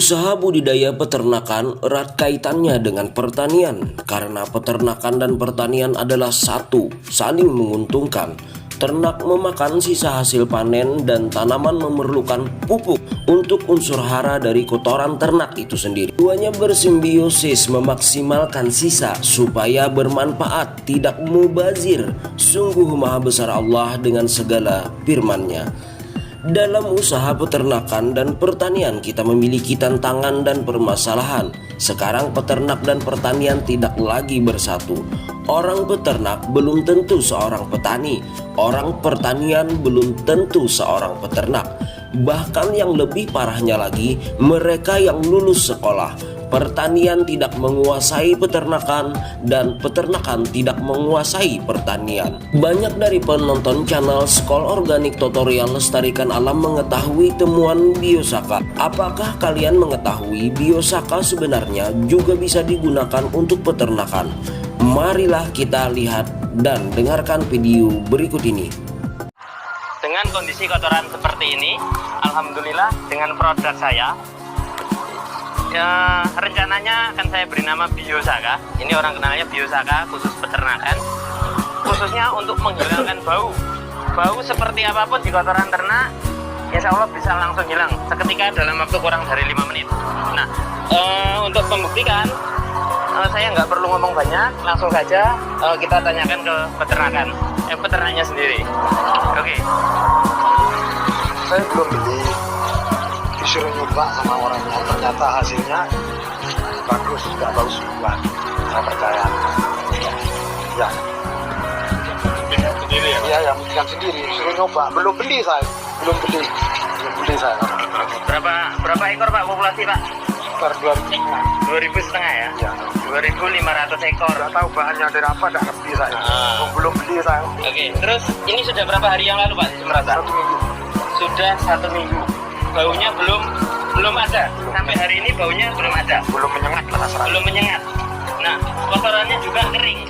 Usaha budidaya peternakan erat kaitannya dengan pertanian karena peternakan dan pertanian adalah satu, saling menguntungkan. Ternak memakan sisa hasil panen dan tanaman memerlukan pupuk untuk unsur hara dari kotoran ternak itu sendiri. Keduanya bersimbiosis memaksimalkan sisa supaya bermanfaat, tidak mubazir. Sungguh maha besar Allah dengan segala firman-Nya. Dalam usaha peternakan dan pertanian kita memiliki tantangan dan permasalahan. Sekarang peternak dan pertanian tidak lagi bersatu. Orang peternak belum tentu seorang petani. Orang pertanian belum tentu seorang peternak. Bahkan yang lebih parahnya lagi, mereka yang lulus sekolah pertanian tidak menguasai peternakan dan peternakan tidak menguasai pertanian. Banyak dari penonton channel Skol Organik Tutorial Lestarikan Alam mengetahui temuan Biosaka. Apakah kalian mengetahui Biosaka sebenarnya juga bisa digunakan untuk peternakan? Marilah kita lihat dan dengarkan video berikut ini. Dengan kondisi kotoran seperti ini, alhamdulillah dengan produk saya, ya, rencananya akan saya beri nama Biosaka. Ini orang kenalnya Biosaka, khusus peternakan, khususnya untuk menghilangkan bau seperti apapun di kotoran ternak. Insya Allah bisa langsung hilang seketika dalam waktu kurang dari 5 menit. Nah, untuk membuktikan, saya nggak perlu ngomong banyak, langsung saja kita tanyakan ke peternaknya sendiri. Oke. Saya belum beli, disuruh nyoba sama orangnya, ternyata hasilnya bagus, nggak bagus buat saya percaya. Ya. Sendiri ya? Iya, yang buktikan sendiri, disuruh nyoba. Belum beli saya. Berapa ekor Pak populasi Pak? Sekitar 2.500 ya? Ya. 2.500 ekor. Nggak tahu bahannya dari apa, nggak ngerti saya. Belum beli saya. Oke, terus ini sudah berapa hari yang lalu Pak di Semerata? 1 minggu. Sudah 1 minggu. Baunya belum ada. Sampai hari ini baunya belum ada. Belum menyengat lah rasanya. Belum menyengat. Nah, kotorannya juga kering.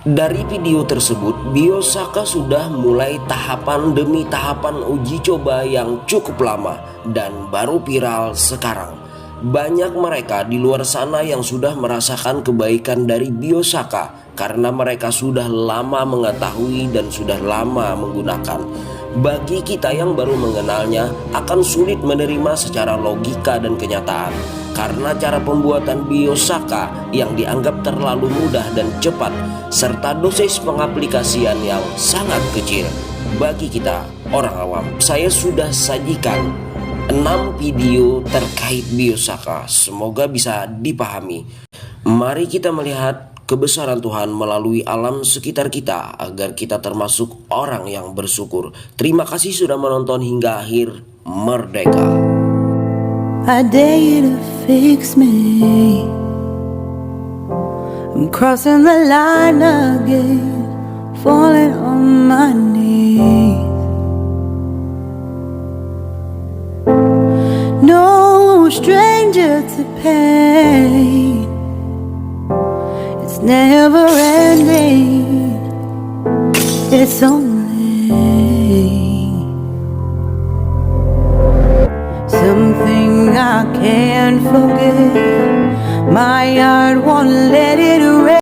Dari video tersebut, Biosaka sudah mulai tahapan demi tahapan uji coba yang cukup lama dan baru viral sekarang. Banyak mereka di luar sana yang sudah merasakan kebaikan dari Biosaka karena mereka sudah lama mengetahui dan sudah lama menggunakan. Bagi kita yang baru mengenalnya akan sulit menerima secara logika dan kenyataan karena cara pembuatan Biosaka yang dianggap terlalu mudah dan cepat serta dosis pengaplikasian yang sangat kecil bagi kita orang awam. Saya sudah sajikan 6 video terkait Biosaka, semoga bisa dipahami. Mari kita melihat kebesaran Tuhan melalui alam sekitar kita agar kita termasuk orang yang bersyukur. Terima kasih sudah menonton hingga akhir. Merdeka. I dare you to fix me. I'm crossing the line again, falling on my knees. No stranger to pain, it's never ending, it's only something I can't forget. My heart won't let